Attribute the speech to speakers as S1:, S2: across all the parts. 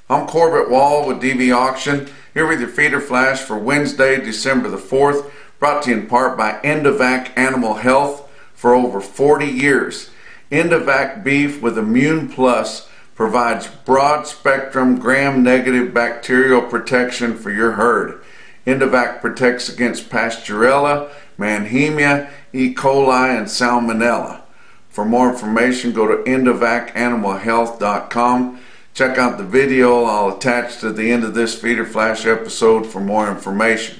S1: I'm Corbett Wall with DV Auction, here with your feeder flash for Wednesday, December the 4th, brought to you in part by Endovac Animal Health for over 40 years. Endovac beef with Immune Plus provides broad spectrum gram-negative bacterial protection for your herd. Endovac protects against Pasteurella, Mannheimia, E. coli, and Salmonella. For more information, go to EndoVacAnimalHealth.com. Check out the video I'll attach to the end of this feeder flash episode for more information.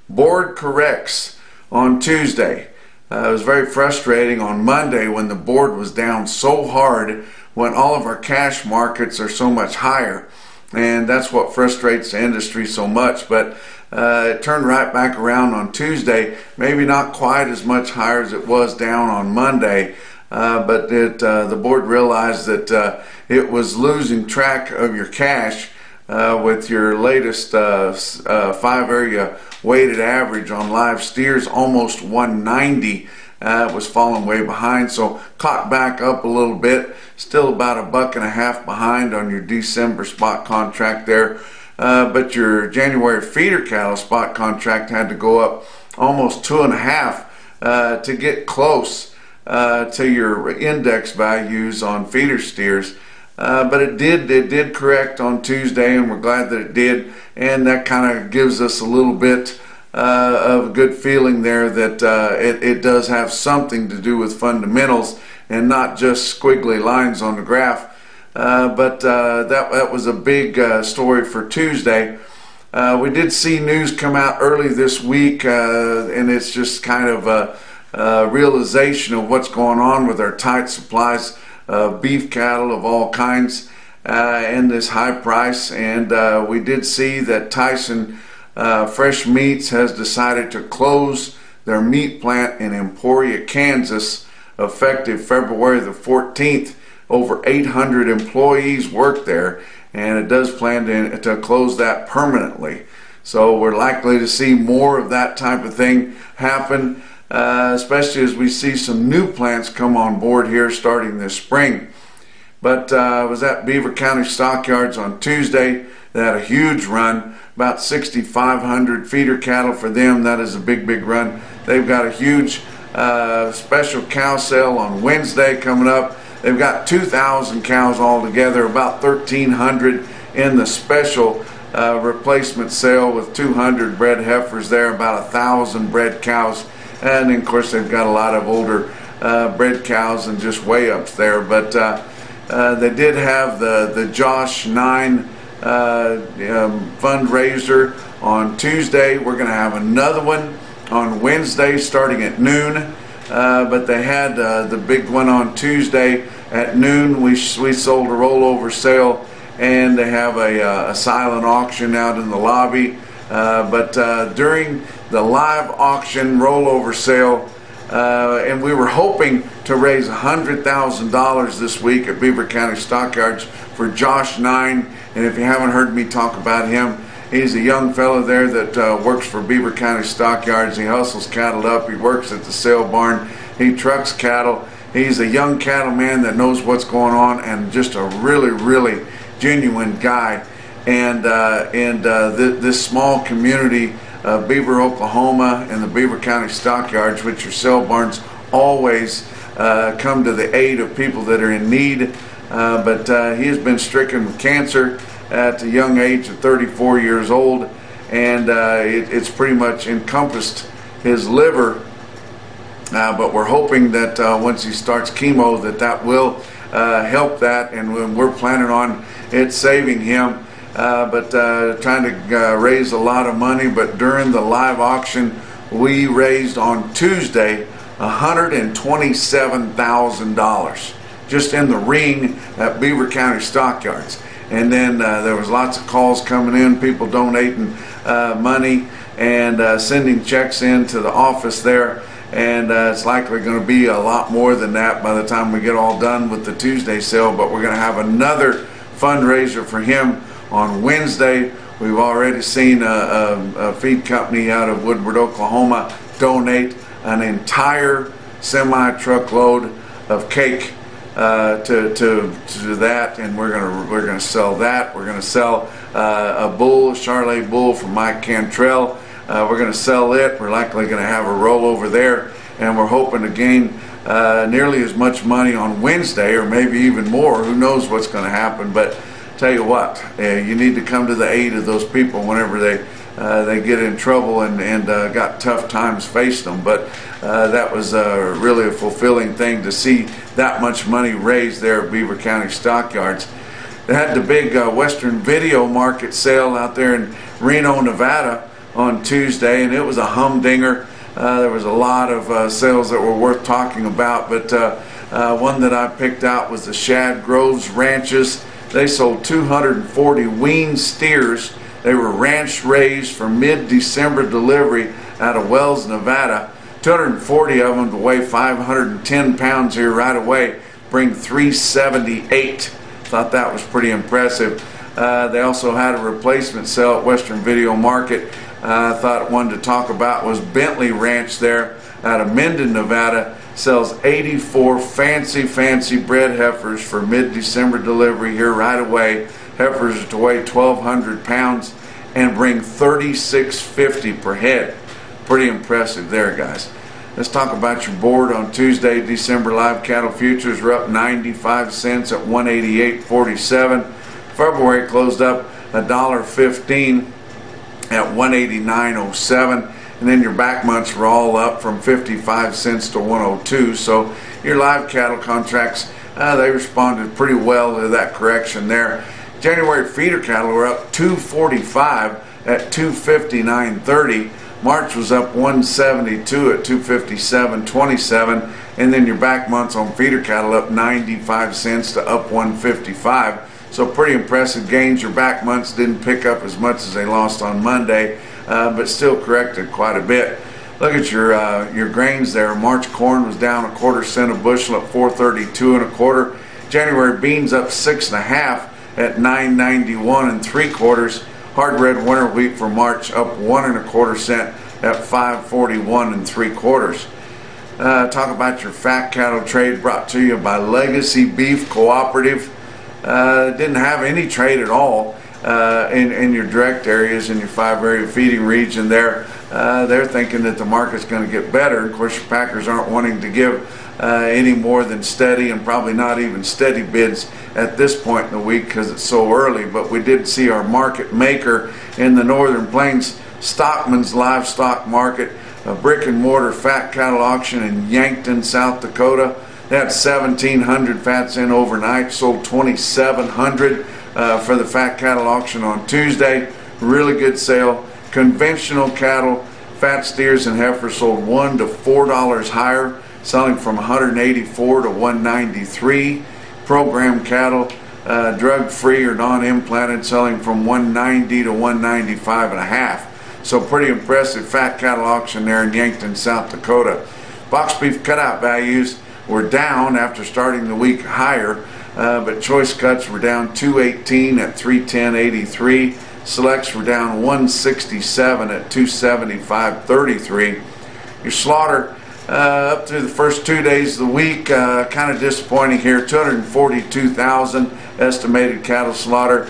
S1: Board corrects on Tuesday. It was very frustrating on Monday when the board was down so hard when all of our cash markets are so much higher. And that's what frustrates the industry so much. But it turned right back around on Tuesday, maybe not quite as much higher as it was down on Monday, but the board realized that it was losing track of your cash with your latest 5-area weighted average on live steers, almost 190. It was falling way behind, so caught back up a little bit, still about $1.50 behind on your December spot contract there. But your January feeder cattle spot contract had to go up almost 2.5 to get close to your index values on feeder steers. But it did correct on Tuesday, and we're glad that it did, and that kind of gives us a little bit of a good feeling there that it does have something to do with fundamentals and not just squiggly lines on the graph. But that was a big story for Tuesday. We did see news come out early this week, and it's just kind of a realization of what's going on with our tight supplies of beef cattle of all kinds and this high price. And we did see that Tyson Fresh Meats has decided to close their meat plant in Emporia, Kansas, effective February the 14th. Over 800 employees work there, and it does plan to close that permanently. So we're likely to see more of that type of thing happen, especially as we see some new plants come on board here starting this spring. But I was at Beaver County Stockyards on Tuesday. They had a huge run, about 6,500 feeder cattle for them. That is a big run. They've got a huge special cow sale on Wednesday coming up. They've got 2,000 cows altogether, about 1,300 in the special replacement sale with 200 bred heifers there, about 1,000 bred cows. And then, of course, they've got a lot of older bred cows and just way ups there. But they did have the Josh 9 fundraiser on Tuesday. We're going to have another one on Wednesday starting at noon. But they had the big one on Tuesday at noon. We sold a rollover sale, and they have a silent auction out in the lobby. But during the live auction rollover sale, and we were hoping to raise $100,000 this week at Beaver County Stockyards for Josh 9. And if you haven't heard me talk about him, he's a young fellow there that works for Beaver County Stockyards. He hustles cattle up. He works at the sale barn. He trucks cattle. He's a young cattleman that knows what's going on, and just a really genuine guy. And this small community of Beaver, Oklahoma, and the Beaver County Stockyards, which are sale barns, always come to the aid of people that are in need. But he has been stricken with cancer at a young age of 34 years old, and it's pretty much encompassed his liver, but we're hoping that once he starts chemo that will help that, and we're planning on it saving him, but trying to raise a lot of money. But during the live auction, we raised on Tuesday $127,000 just in the ring at Beaver County Stockyards. And then there was lots of calls coming in, people donating money and sending checks in to the office there. And it's likely going to be a lot more than that by the time we get all done with the Tuesday sale. But we're going to have another fundraiser for him on Wednesday. We've already seen a feed company out of Woodward, Oklahoma donate an entire semi-truckload of cake to that, and we're gonna sell that. We're gonna sell a bull, a Charolais bull from Mike Cantrell. We're gonna sell it. We're likely gonna have a rollover there, and we're hoping to gain nearly as much money on Wednesday, or maybe even more. Who knows what's going to happen? But tell you what, you need to come to the aid of those people whenever they get in trouble and got tough times faced them. But that was really a fulfilling thing to see that much money raised there at Beaver County Stockyards. They had the big Western Video Market sale out there in Reno, Nevada on Tuesday, and it was a humdinger. There was a lot of sales that were worth talking about, but one that I picked out was the Shad Groves Ranches. They sold 240 weaned steers. They were ranch raised for mid-December delivery out of Wells, Nevada. 240 of them to weigh 510 pounds here right away, bring 378. Thought that was pretty impressive. They also had a replacement sale at Western Video Market. I thought one to talk about was Bentley Ranch there out of Minden, Nevada. Sells 84 fancy bred heifers for mid-December delivery here right away. Heifers to weigh 1,200 pounds and bring $36.50 per head. Pretty impressive there, guys. Let's talk about your board on Tuesday. December live cattle futures were up 95 cents at 188.47. February closed up $1.15 at 189.07, and then your back months were all up from 55 cents to 102. So your live cattle contracts, they responded pretty well to that correction there. January feeder cattle were up 245 at 259.30. March was up 172 at 257.27, and then your back months on feeder cattle up 95 cents to up 155. So pretty impressive gains. Your back months didn't pick up as much as they lost on Monday, but still corrected quite a bit. Look at your grains there. March corn was down 1/4 cent a bushel at 432 1/4. January beans up 6 1/2 at 991 3/4. Hard red winter wheat for March up 1 1/4 cent at 541 3/4. Talk about your fat cattle trade brought to you by Legacy Beef Cooperative. Didn't have any trade at all in your direct areas in your 5-area feeding region there. They're thinking that the market's going to get better. Of course, your packers aren't wanting to give any more than steady, and probably not even steady bids at this point in the week because it's so early. But we did see our market maker in the Northern Plains Stockman's Livestock Market, a brick and mortar fat cattle auction in Yankton, South Dakota. They had 1,700 fats in overnight, sold 2,700 for the fat cattle auction on Tuesday. Really good sale. Conventional cattle, fat steers and heifers sold $1 to $4 higher, selling from 184 to 193. Program cattle, drug-free or non-implanted, selling from 190 to 195 1/2. So pretty impressive fat cattle auction there in Yankton, South Dakota. Box beef cutout values were down after starting the week higher, but choice cuts were down 218 at 310.83. Selects were down 167 at 275.33. Your slaughter up through the first 2 days of the week, kind of disappointing here. 242,000 estimated cattle slaughter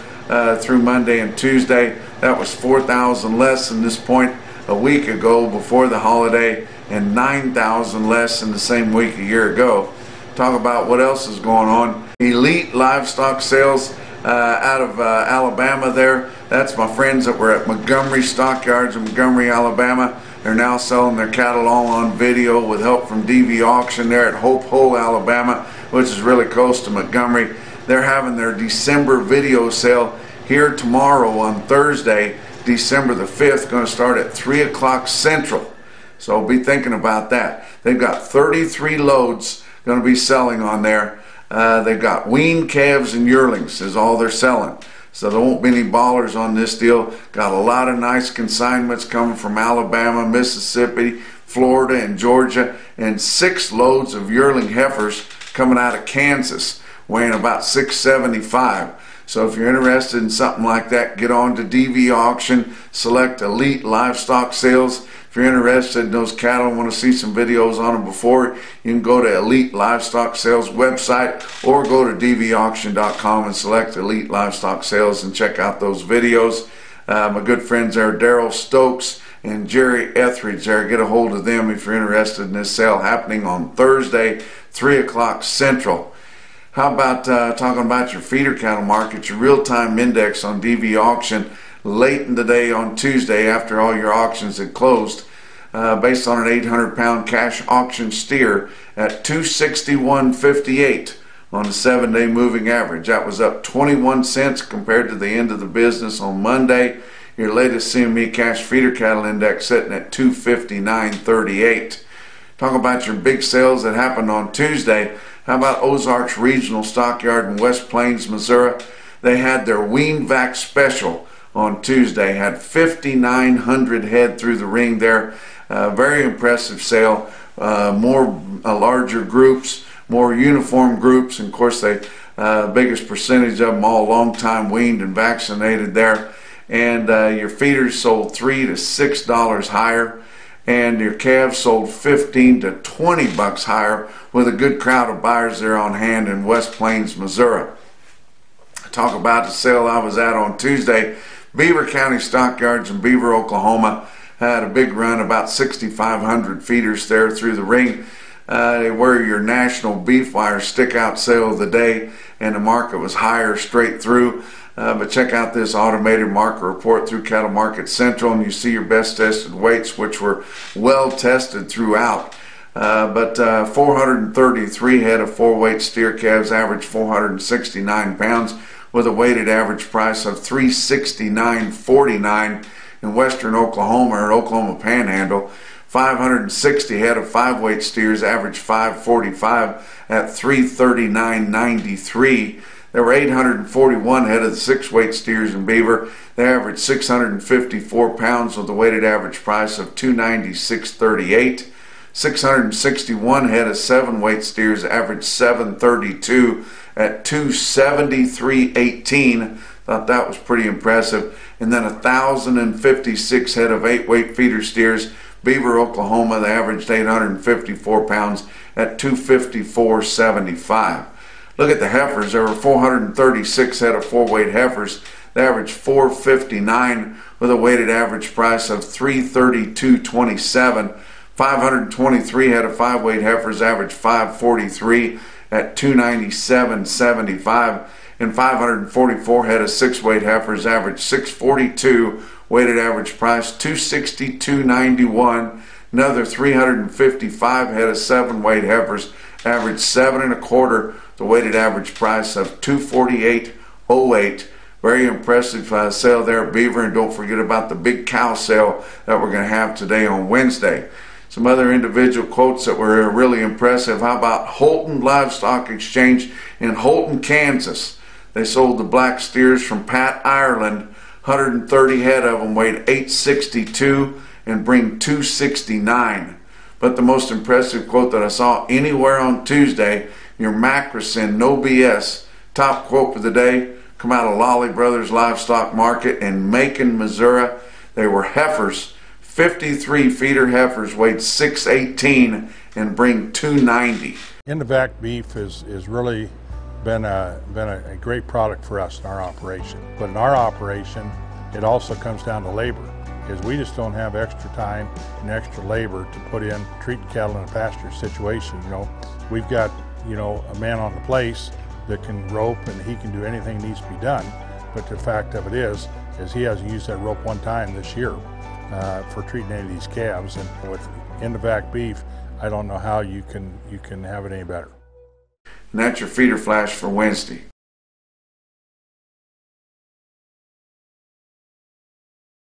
S1: through Monday and Tuesday. That was 4,000 less than this point a week ago before the holiday, and 9,000 less than the same week a year ago. Talk about what else is going on. Elite livestock sales out of Alabama there. That's my friends that were at Montgomery Stockyards in Montgomery, Alabama. They're now selling their cattle all on video with help from DVAuction there at Hope Hole, Alabama, which is really close to Montgomery. They're having their December video sale here tomorrow on Thursday, December the 5th, going to start at 3 o'clock Central. So be thinking about that. They've got 33 loads going to be selling on there. They've got weaned calves and yearlings is all they're selling. So there won't be any ballers on this deal. Got a lot of nice consignments coming from Alabama, Mississippi, Florida, and Georgia, and 6 loads of yearling heifers coming out of Kansas, weighing about 675. So if you're interested in something like that, get on to DV Auction, select Elite Livestock Sales. If you're interested in those cattle and want to see some videos on them before, you can go to Elite Livestock Sales website or go to DVAuction.com and select Elite Livestock Sales and check out those videos. My good friends there, Daryl Stokes and Jerry Etheridge there. Get a hold of them if you're interested in this sale happening on Thursday, 3 o'clock Central. How about talking about your feeder cattle market, your real-time index on DV Auction late in the day on Tuesday after all your auctions had closed, based on an 800-pound cash auction steer at 261.58 on the 7-day moving average. That was up 21 cents compared to the end of the business on Monday. Your latest CME cash feeder cattle index sitting at 259.38. Talk about your big sales that happened on Tuesday. How about Ozarks Regional Stockyard in West Plains, Missouri? They had their wean vac special on Tuesday. Had 5,900 head through the ring there. Very impressive sale. More larger groups, more uniform groups, and of course they biggest percentage of them all long time weaned and vaccinated there. And your feeders sold $3 to $6 higher, and your calves sold 15 to 20 bucks higher, with a good crowd of buyers there on hand in West Plains, Missouri. Talk about the sale I was at on Tuesday. Beaver County Stockyards in Beaver, Oklahoma had a big run, about 6,500 feeders there through the ring. They were your NationalBeefWire stick-out sale of the day, and the market was higher straight through. But check out this automated market report through Cattle Market Central, and you see your best tested weights, which were well tested throughout. But 433 head of 4-weight steer calves averaged 469 pounds with a weighted average price of $369.49 in western Oklahoma or Oklahoma Panhandle. 560 head of 5-weight steers averaged 545 at $339.93. There were 841 head of the 6-weight steers in Beaver. They averaged 654 pounds with a weighted average price of $296.38. 661 head of 7-weight steers averaged 732 at $273.18. Thought that was pretty impressive. And then 1,056 head of 8-weight feeder steers, Beaver, Oklahoma, they averaged 854 pounds at $254.75. Look at the heifers. There were 436 head of 4-weight heifers. They averaged 459 with a weighted average price of $332.27. 523 head of 5-weight heifers averaged 543 at $297.75. And 544 head of 6-weight heifers averaged 642, weighted average price $262.91. Another 355 head of 7-weight heifers averaged 7 1/4, the weighted average price of $248.08. Very impressive sale there at Beaver, and don't forget about the big cow sale that we're going to have today on Wednesday. Some other individual quotes that were really impressive. How about Holton Livestock Exchange in Holton, Kansas? They sold the black steers from Pat Ireland. 130 head of them weighed 862 and bring 269. But the most impressive quote that I saw anywhere on Tuesday, your Macrocin No BS top quote for the day, come out of Lolly Brothers Livestock Market in Macon, Missouri. They were heifers. 53 feeder heifers weighed 618 and bring 290.
S2: In the vac beef is really been a great product for us in our operation. But in our operation, it also comes down to labor, because we just don't have extra time and extra labor to put in treating cattle in a pasture situation. We've got a man on the place that can rope, and he can do anything that needs to be done. But the fact of it is he hasn't used that rope one time this year for treating any of these calves. And with in the vac beef, I don't know how you can have it any better.
S1: And that's your feeder flash for Wednesday.